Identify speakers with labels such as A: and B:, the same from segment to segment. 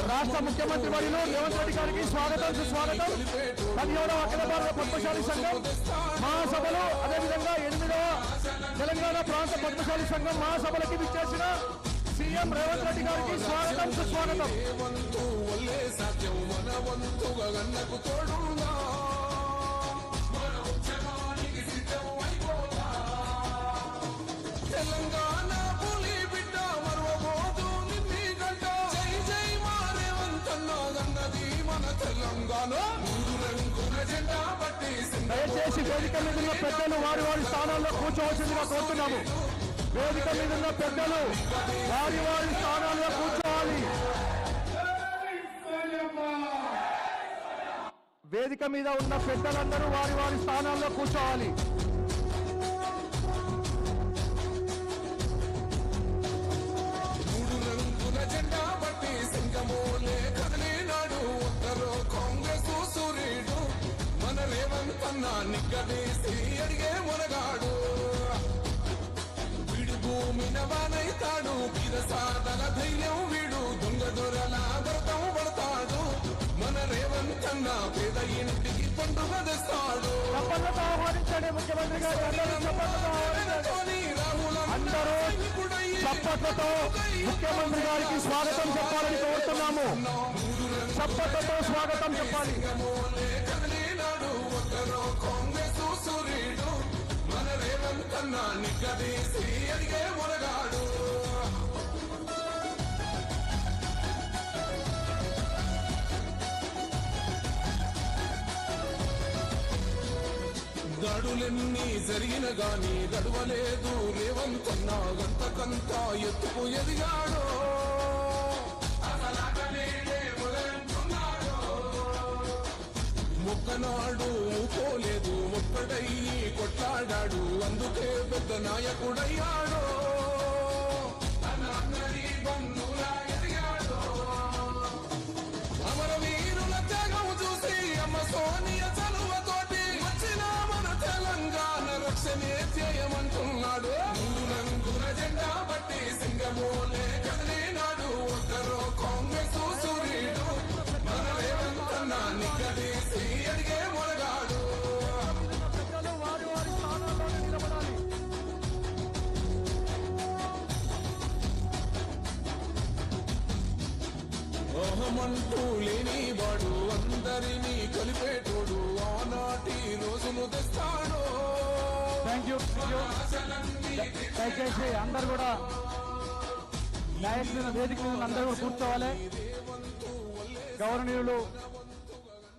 A: రాష్ట్ర ముఖ్యమంత్రి వర్యులు రేవంత్ రెడ్డి గారికి స్వాగతం సుస్వాగతం. 17వ అఖిల భారత పద్మశాలి సంఘం మహాసభలు, అదేవిధంగా 8వ తెలంగాణ ప్రాంత పద్మశాలి సంఘం మహాసభలకి విచ్చేసిన సీఎం రేవంత్ రెడ్డి గారికి స్వాగతం సుస్వాగతం.
B: తెలంగాణ పులి బిడ్డ మరవబోదు నిన్ని గంట, జై జై మా రేవంతన్న గన్నది మన తెలంగాణ.
A: దయచేసి వేదిక మీద ఉన్న పెద్దలు వారి వారి స్థానాల్లో కూర్చోవలసిందిగా కోరుతున్నాము. వేదిక మీద ఉన్న పెద్దలు వారి వారి స్థానాల్లో కూర్చోవాలి. వేదిక మీద ఉన్న పెద్దలందరూ వారి వారి స్థానాల్లో కూర్చోవాలి.
B: జెండా బట్టి సింగమోలే కదిలినాడు ఉత్తరో కాంగ్రెస్ సూర్యుడు, మన రేవంత్ అన్న నిగ్గదీసి అడిగే మునగాడు. వీడు భూమిన వానైతాడు, సాధన ధైర్యం వీడు, దొంగ దొరల వ్రతం పడతాడు. మన రేవంత్ అన్న పేద ఇంటికి పండుగ తెస్తాడు.
A: ముఖ్యమంత్రి గారు అందరూ చప్పట్లతో ముఖ్యమంత్రి గారికి స్వాగతం చెప్పాలని కోరుతున్నాము. చప్పట్లతో స్వాగతం చెప్పాలి.
B: కాంగ్రెస్ సూర్యుడు, మన రేవంత్ అన్న నిగ్గదీసి అడిగే మునగాడు. దాడులెన్ని జరిగిన గాని గడవలేదు రేవంత్ అన్న, గంతకంతా ఎత్తుకు ఎదిగాడు. మొక్కనాడు పోలేదు, ఒక్కడయ్యి కొట్లాడాడు, అందుకే పెద్ద నాయకుడయ్యాడు. అమరవీరుల త్యాగం చూసి అమ్మ సోనియ చలువతోటి వచ్చిన మన తెలంగాణ రక్షణే చేయమంటున్నాడు. రంగుల జెండా బట్టి సింగమోలే కదిలినాడు ఒక్కరో కాంగ్రెస్ సూర్యుడు, మన రేవంత్ అన్న నిగ్గదీసి అడిగే మునగాడు. అహమంటూ లేని వాడు, అందరినీ కలిపేటోడు, ఆనాటి రోజులు తెస్తాడు.
A: దయచేసి అందరు కూడా వేదిక మీద అందరూ కూడా కూర్చోవాలి. గౌరవనీయులు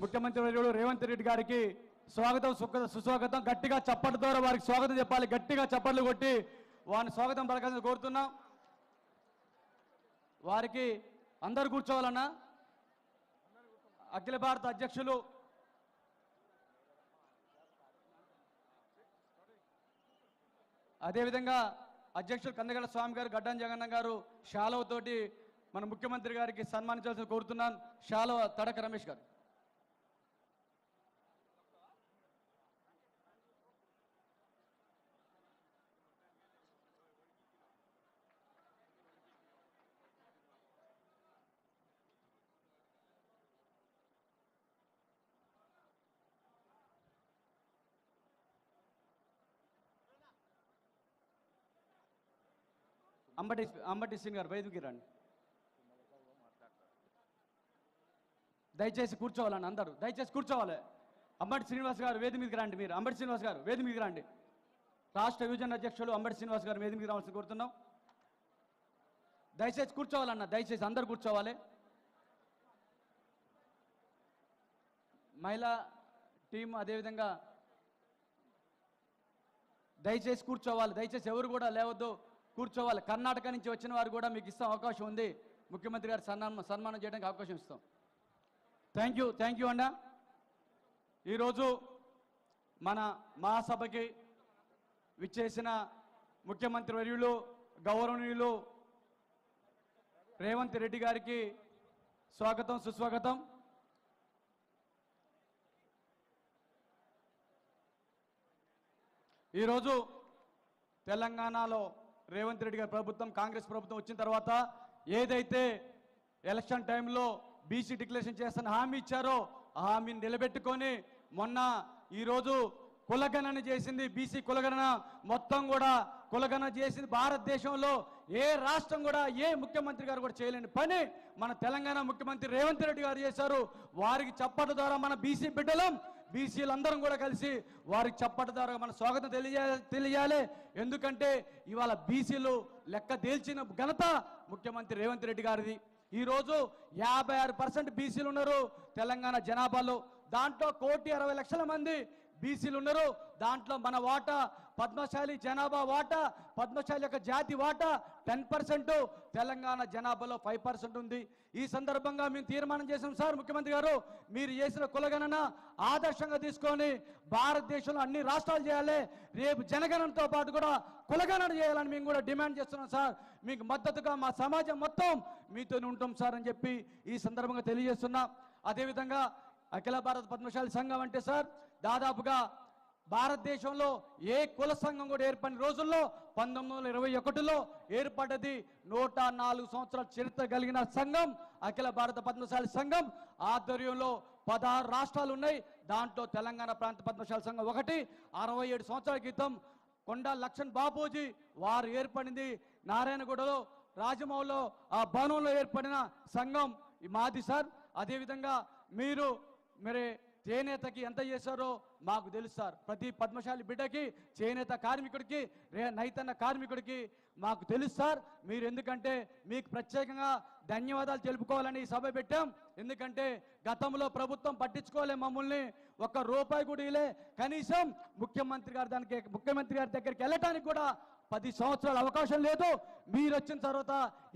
A: ముఖ్యమంత్రి వర్యులు రేవంత్ రెడ్డి గారికి స్వాగతం సుస్వాగతం. గట్టిగా చప్పట్ల ద్వారా వారికి స్వాగతం చెప్పాలి. గట్టిగా చప్పట్లు కొట్టి వారిని స్వాగతం పలకాలని కోరుతున్నాం. వారికి అందరు కూర్చోవాలన్నా. అఖిల భారత అధ్యక్షులు అదేవిధంగా అధ్యక్షులు కందగల స్వామి గారు, గడ్డం జగన్న గారు శాలువతోటి మన ముఖ్యమంత్రి గారికి సన్మానించాల్సిన కోరుతున్నాను. శాలువ తడక రమేష్ గారు. అంబటి సింగ్ గారు వేదికకి రండి. దయచేసి కూర్చోవాలండి అందరూ, దయచేసి కూర్చోవాలి. అంబటి శ్రీనివాస్ గారు వేది మీదకి రండి. మీరు అంబటి శ్రీనివాస్ గారు వేది మీదకి రండి. రాష్ట్ర యువజన అధ్యక్షులు అంబటి శ్రీనివాస్ గారు వేది మీదకి రావాల్సి కోరుతున్నాం. దయచేసి కూర్చోవాలన్న, దయచేసి అందరు కూర్చోవాలి. మహిళా టీం అదేవిధంగా దయచేసి కూర్చోవాలి. దయచేసి ఎవరు కూడా లేవద్దు, కూర్చోవాలి. కర్ణాటక నుంచి వచ్చిన వారు కూడా మీకు ఇస్తాం అవకాశం ఉంది. ముఖ్యమంత్రి గారు సన్మానం చేయడానికి అవకాశం ఇస్తాం. థ్యాంక్ యూ అన్న. ఈరోజు మన మహాసభకి విచ్చేసిన ముఖ్యమంత్రి వర్యులు గౌరవనీయులు రేవంత్ రెడ్డి గారికి స్వాగతం సుస్వాగతం. ఈరోజు తెలంగాణలో రేవంత్ రెడ్డి గారి ప్రభుత్వం, కాంగ్రెస్ ప్రభుత్వం వచ్చిన తర్వాత ఏదైతే ఎలక్షన్ టైంలో బీసీ డిక్లరేషన్ చేస్తున్న హామీ ఇచ్చారో ఆ హామీని నిలబెట్టుకొని మొన్న ఈరోజు కులగణన చేసింది. బీసీ కులగణన మొత్తం కూడా కులగణన చేసింది. భారతదేశంలో ఏ రాష్ట్రం కూడా ఏ ముఖ్యమంత్రి గారు కూడా చేయలేని పని మన తెలంగాణ ముఖ్యమంత్రి రేవంత్ రెడ్డి గారు చేశారు. వారికి చప్పట్ల ద్వారా మన బీసీ బిడ్డలం బీసీలందరం కూడా కలిసి వారికి చప్పట్ల ద్వారా మన స్వాగతం తెలియాలి. ఎందుకంటే ఇవాళ బీసీలు లెక్క తేల్చిన ఘనత ముఖ్యమంత్రి రేవంత్ రెడ్డి గారిది. ఈరోజు 56% బీసీలు ఉన్నారు తెలంగాణ జనాభాలో. దాంట్లో 1,60,00,000 మంది బీసీలు ఉన్నారు. దాంట్లో మన వాటా పద్మశాలి జనాభా వాటా, పద్మశాలి యొక్క జాతి వాటా 10%, తెలంగాణ జనాభాలో 5% ఉంది. ఈ సందర్భంగా మేము తీర్మానం చేసాం సార్, ముఖ్యమంత్రి గారు మీరు చేసిన కులగణన ఆదర్శంగా తీసుకొని భారతదేశంలో అన్ని రాష్ట్రాలు చేయాలి. రేపు జనగణనతో పాటు కూడా కులగణన చేయాలని మేము కూడా డిమాండ్ చేస్తున్నాం సార్. మీకు మద్దతుగా మా సమాజం మొత్తం మీతో ఉంటాం సార్ అని చెప్పి ఈ సందర్భంగా తెలియజేస్తున్నా. అదేవిధంగా అఖిల భారత పద్మశాలి సంఘం అంటే సార్ దాదాపుగా భారతదేశంలో ఏ కుల సంఘం కూడా ఏర్పడిన రోజుల్లో 1921లో ఏర్పడ్డది. 104 సంవత్సరాల చరిత్ర కలిగిన సంఘం అఖిల భారత పద్మశాలి సంఘం. ఆధ్వర్యంలో 16 రాష్ట్రాలు ఉన్నాయి. దాంట్లో తెలంగాణ ప్రాంత పద్మశాలి సంఘం ఒకటి. 67 సంవత్సరాల క్రితం కొండా లక్ష్మణ్ బాపూజీ వారు ఏర్పడింది నారాయణగూడలో రాజమౌళిలో ఆ భవనంలో ఏర్పడిన సంఘం మాది సార్. అదేవిధంగా మీరు చేనేతకి ఎంత చేశారో మాకు తెలుసు సార్. ప్రతి పద్మశాలి బిడ్డకి, చేనేత కార్మికుడికి, నైతన్న కార్మికుడికి మాకు తెలుసు సార్. మీరు ఎందుకంటే మీకు ప్రత్యేకంగా ధన్యవాదాలు తెలుపుకోవాలని సభ పెట్టాం. ఎందుకంటే గతంలో ప్రభుత్వం పట్టించుకోలే మమ్మల్ని, ఒక్క రూపాయి కూడా ఇలే. కనీసం ముఖ్యమంత్రి గారి దగ్గరికి వెళ్ళటానికి కూడా 10 సంవత్సరాల అవకాశం లేదు. మీరు వచ్చిన తర్వాత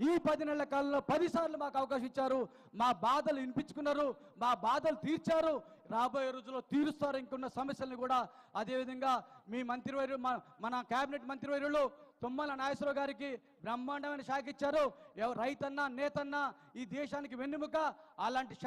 A: ఈ 10 నెలల కాలంలో 10 సార్లు మాకు అవకాశం ఇచ్చారు. మా బాధలు వినిపించుకున్నారు, మా బాధలు తీర్చారు. రాబోయే రోజుల్లో తీరుస్తారు ఇంకున్న సమస్యలను కూడా. అదేవిధంగా మీ మంత్రివర్యులు, మన కేబినెట్ మంత్రివర్యులు తుమ్మల నాగేశ్వరరావు గారికి బ్రహ్మాండమైన శాఖ ఇచ్చారు. రైతన్న నేతన్న ఈ దేశానికి వెన్నెముక. అలాంటి శాఖ